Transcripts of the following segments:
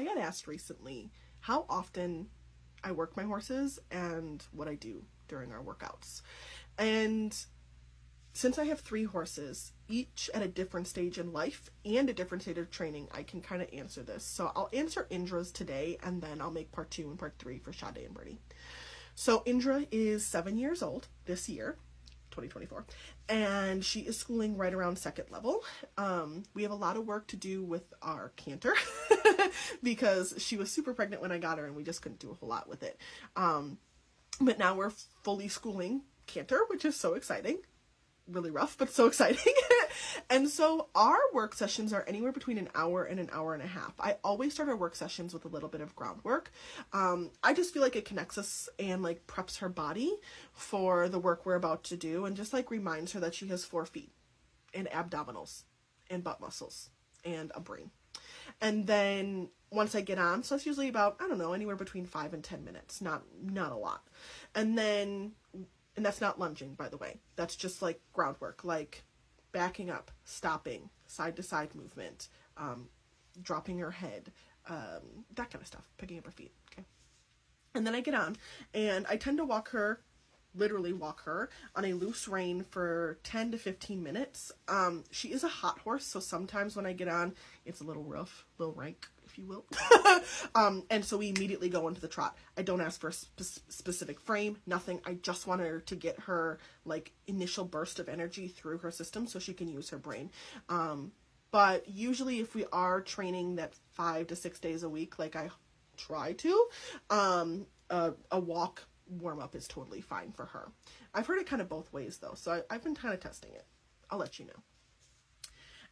I got asked recently how often I work my horses and what I do during our workouts. And since I have 3 horses, each at a different stage in life and a different state of training, I can kind of answer this. So I'll answer Indra's today, and then I'll make part 2 and part 3 for Sade and Bernie. So Indra is 7 years old this year, 2024, and she is schooling right around second level. We have a lot of work to do with our canter because she was super pregnant when I got her, and we just couldn't do a whole lot with it. But now we're fully schooling canter, which is so exciting. Really rough, but so exciting. And so our work sessions are anywhere between an hour and an hour and a half. I always start our work sessions with a little bit of groundwork. I just feel like it connects us and like preps her body for the work we're about to do, and just like reminds her that she has 4 feet and abdominals and butt muscles and a brain. And then once I get on, so it's usually about, I don't know, anywhere between 5 and 10 minutes, not a lot. And that's not lunging, by the way. That's just like groundwork, like backing up, stopping, side to side movement, dropping her head, that kind of stuff, picking up her feet. Okay. And then I get on, and I tend to literally walk her on a loose rein for 10 to 15 minutes. She is a hot horse, so sometimes when I get on, it's a little rough, a little rank, if you will. And so we immediately go into the trot. I don't ask for a specific frame, nothing. I just want her to get her like initial burst of energy through her system so she can use her brain. But usually if we are training that 5 to 6 days a week, like I try to, a walk warm-up is totally fine for her. I've heard it kind of both ways though, so I've been kind of testing it. I'll let you know.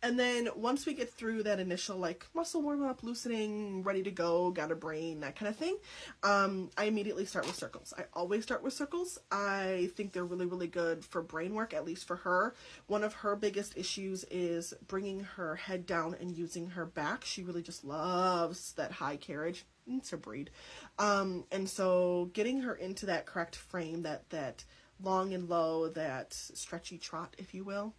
And then once we get through that initial like muscle warm-up, loosening, ready to go, got a brain, that kind of thing, I immediately start with circles. I always start with circles. I think they're really, really good for brain work, at least for her. One of her biggest issues is bringing her head down and using her back. She really just loves that high carriage. It's her breed. And so getting her into that correct frame, that long and low, that stretchy trot, if you will,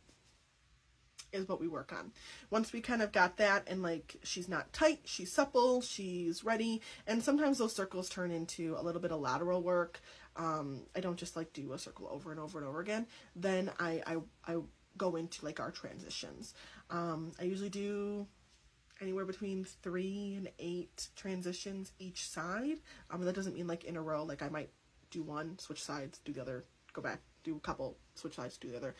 is what we work on. Once we kind of got that, and like she's not tight, she's supple, she's ready, and sometimes those circles turn into a little bit of lateral work. I don't just like do a circle over and over and over again. Then I go into like our transitions. I usually do anywhere between 3 and 8 transitions each side. That doesn't mean like in a row. Like I might do one, switch sides, do the other, go back, do a couple, switch sides, do the other.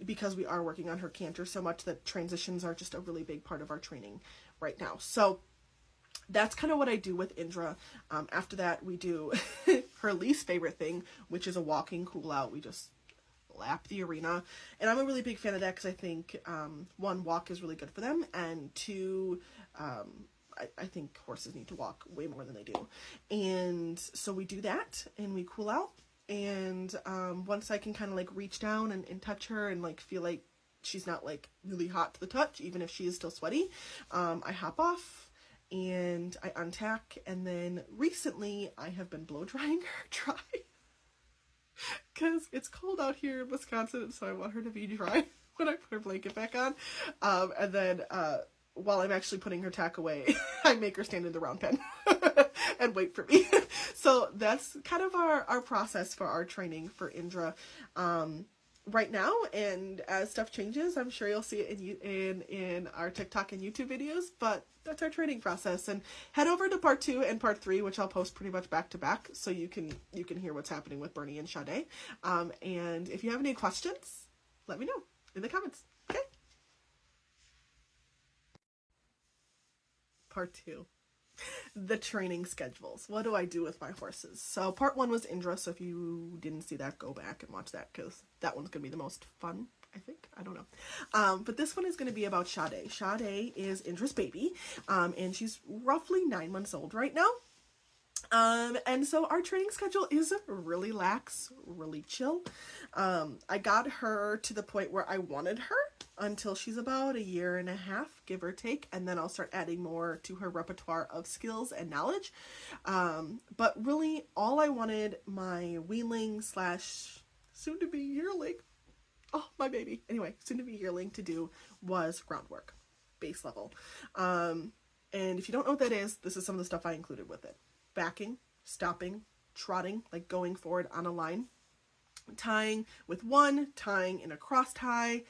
Because we are working on her canter so much that transitions are just a really big part of our training right now. So that's kind of what I do with Indra. After that, we do her least favorite thing, which is a walking cool out. We just lap the arena, and I'm a really big fan of that because I think 1, walk is really good for them, and 2, I think horses need to walk way more than they do. And so we do that and we cool out, and once I can kind of like reach down and touch her and like feel like she's not like really hot to the touch, even if she is still sweaty, I hop off and I untack. And then recently I have been blow drying her dry because it's cold out here in Wisconsin, and so I want her to be dry when I put her blanket back on. And then while I'm actually putting her tack away, I make her stand in the round pen and wait for me. So that's kind of our process for our training for Indra right now. And as stuff changes, I'm sure you'll see it in our TikTok and YouTube videos, but that's our training process. And head over to part 2 and part 3, which I'll post pretty much back to back, so you can hear what's happening with Bernie and Sade. And if you have any questions, let me know in the comments. Okay. Part 2. The training schedules. What do I do with my horses? So part 1 was Indra, so if you didn't see that, go back and watch that, because that one's gonna be the most fun, I think. I don't know. But this one is going to be about Sade. Sade is Indra's baby, and she's roughly 9 months old right now. And so our training schedule is really lax, really chill. I got her to the point where I wanted her until she's about 1.5 years, give or take, and then I'll start adding more to her repertoire of skills and knowledge. But really, all I wanted my weanling / soon-to-be yearling, oh, my baby, anyway, soon-to-be yearling to do was groundwork, base level. And if you don't know what that is, this is some of the stuff I included with it. Backing, stopping, trotting, like going forward on a line, tying with one, tying in a cross tie,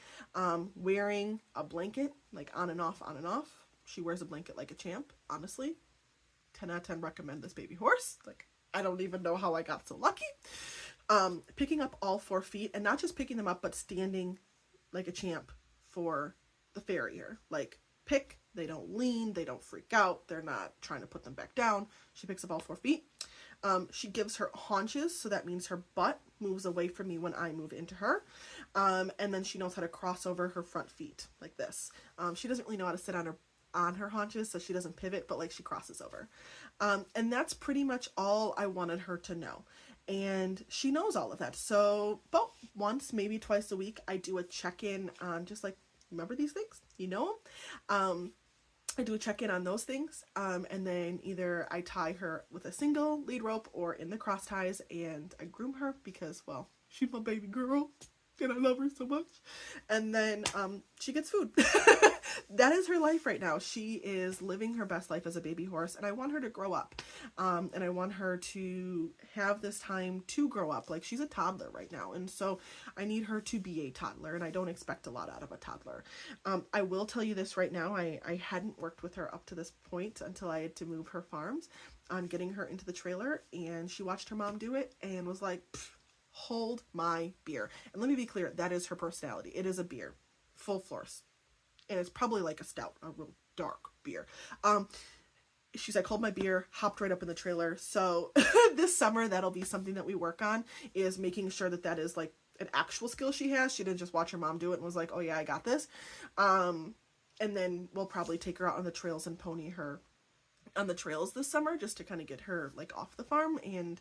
wearing a blanket, like on and off, on and off. She wears a blanket like a champ, honestly. 10 out of 10 recommend this baby horse. Like, I don't even know how I got so lucky. Picking up all 4 feet, and not just picking them up, but standing like a champ for the farrier. Like, pick, they don't lean, they don't freak out, they're not trying to put them back down. She picks up all 4 feet. She gives her haunches, so that means her butt moves away from me when I move into her. And then she knows how to cross over her front feet, like this. She doesn't really know how to sit on her haunches, so she doesn't pivot, but like she crosses over. And that's pretty much all I wanted her to know. And she knows all of that. So about once, maybe twice a week, I do a check-in on just like, remember these things? You know them? I do a check-in on those things, and then either I tie her with a single lead rope or in the cross ties, and I groom her because, well, she's my baby girl, and I love her so much. And then she gets food. That is her life right now. She is living her best life as a baby horse, and I want her to grow up, and I want her to have this time to grow up. Like, she's a toddler right now, and so I need her to be a toddler, and I don't expect a lot out of a toddler. I will tell you this right now, I hadn't worked with her up to this point until I had to move her farms on getting her into the trailer, and she watched her mom do it and was like, hold my beer. And let me be clear, that is her personality. It is a beer, full force. And it's probably like a stout, a real dark beer. She's like, hold my beer, hopped right up in the trailer. So this summer, that'll be something that we work on, is making sure that that is like an actual skill she has. She didn't just watch her mom do it and was like, oh yeah, I got this. And then we'll probably take her out on the trails and pony her on the trails this summer, just to kind of get her like off the farm, and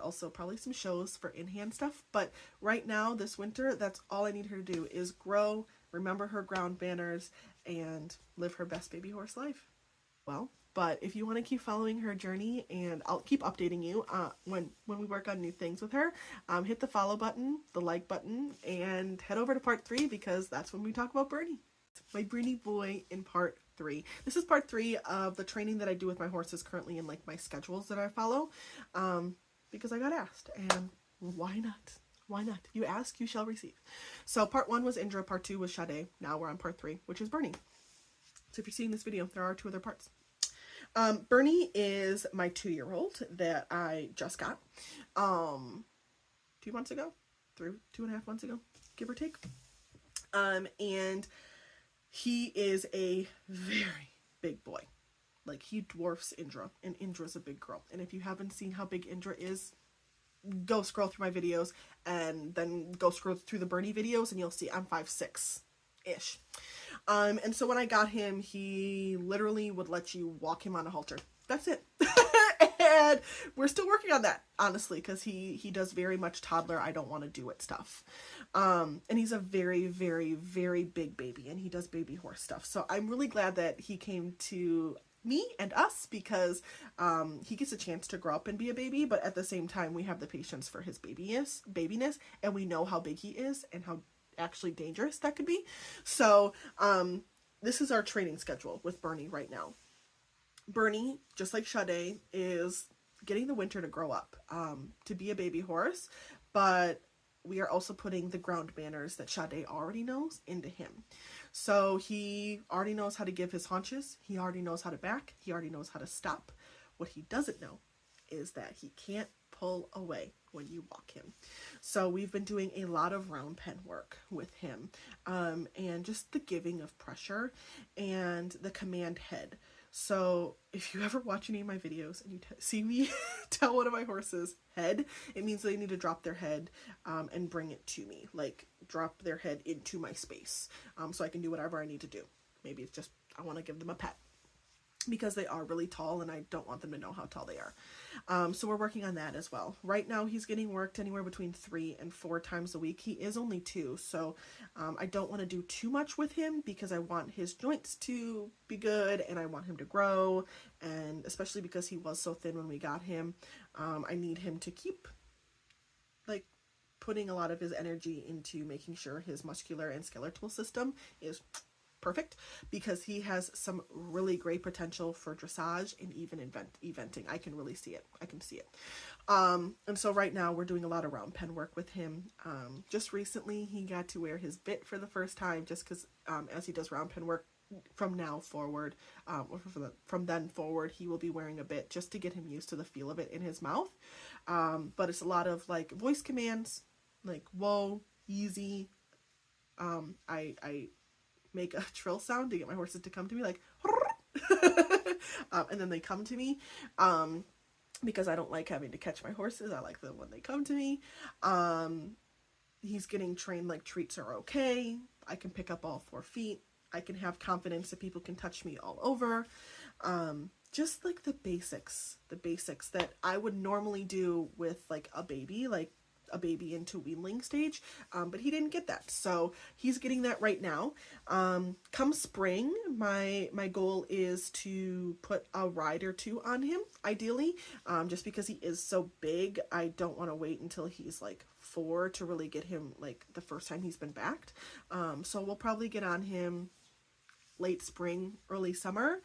also probably some shows for in-hand stuff. But right now, this winter, that's all I need her to do is grow, remember her ground manners, and live her best baby horse life. Well, but if you want to keep following her journey, and I'll keep updating you when we work on new things with her, hit the follow button, the like button, and head over to part 3, because that's when we talk about Bernie, my Bernie boy, in part 3. This is part 3 of the training that I do with my horses currently in like my schedules that I follow, because I got asked, and why not? Why not? You ask, you shall receive. So part 1 was Indra, part 2 was Sade. Now we're on part 3, which is Bernie. So if you're seeing this video, there are 2 other parts. Bernie is my 2-year-old that I just got 2 months ago, 2.5 months ago, give or take. And he is a very big boy. Like, he dwarfs Indra, and Indra's a big girl. And if you haven't seen how big Indra is, go scroll through my videos, and then go scroll through the Bernie videos, and you'll see I'm 5'6"-ish. And so when I got him, he literally would let you walk him on a halter. That's it. And we're still working on that, honestly, because he does very much toddler, I don't want to do it stuff. And he's a very, very, very big baby, and he does baby horse stuff. So I'm really glad that he came to me and us, because he gets a chance to grow up and be a baby, but at the same time we have the patience for his babiness, and we know how big he is and how actually dangerous that could be. So this is our training schedule with Bernie right now. Bernie, just like Sade, is getting the winter to grow up, to be a baby horse, but we are also putting the ground manners that Sade already knows into him. So he already knows how to give his haunches, he already knows how to back, he already knows how to stop. What he doesn't know is that he can't pull away when you walk him. So we've been doing a lot of round pen work with him, and just the giving of pressure and the command head. So if you ever watch any of my videos and you see me tell one of my horses head, it means they need to drop their head and bring it to me, like drop their head into my space, so I can do whatever I need to do. Maybe it's just I want to give them a pet, because they are really tall and I don't want them to know how tall they are. So we're working on that as well. Right now he's getting worked anywhere between 3 and 4 times a week. He is only 2, so I don't want to do too much with him, because I want his joints to be good and I want him to grow, and especially because he was so thin when we got him, I need him to keep like putting a lot of his energy into making sure his muscular and skeletal system is perfect because he has some really great potential for dressage and even eventing. I can really see it. I can see it. And so right now we're doing a lot of round pen work with him. Just recently he got to wear his bit for the first time, just because as he does round pen work from now forward, or from then forward, he will be wearing a bit just to get him used to the feel of it in his mouth. But it's a lot of like voice commands, like whoa, easy. I make a trill sound to get my horses to come to me, like and then they come to me, because I don't like having to catch my horses. I like them when they come to me. He's getting trained like treats are okay. I can pick up all 4 feet. I can have confidence that people can touch me all over. Just like the basics that I would normally do with like a baby into weanling stage, but he didn't get that, so he's getting that right now. Come spring, my goal is to put a ride or 2 on him, ideally, just because he is so big. I don't want to wait until he's like 4 to really get him like the first time he's been backed. So we'll probably get on him late spring, early summer.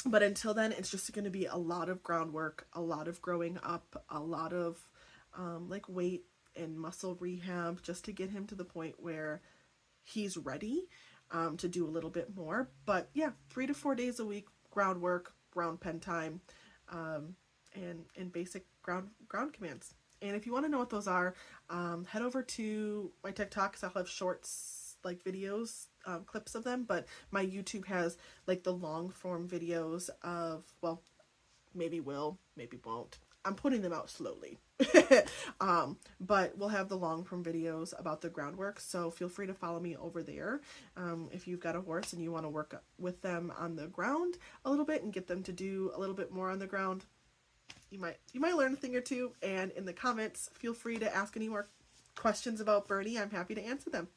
But until then, it's just going to be a lot of groundwork, a lot of growing up, a lot of like weight and muscle rehab, just to get him to the point where he's ready to do a little bit more. But yeah, 3 to 4 days a week, groundwork, round pen time, and basic ground commands. And if you want to know what those are, head over to my TikTok, because I'll have shorts, like videos, clips of them, but my YouTube has like the long form videos of, well, maybe will, maybe won't. I'm putting them out slowly. But we'll have the long form videos about the groundwork, so feel free to follow me over there. If you've got a horse and you want to work with them on the ground a little bit and get them to do a little bit more on the ground, you might learn a thing or two. And in the comments, feel free to ask any more questions about Bernie. I'm happy to answer them.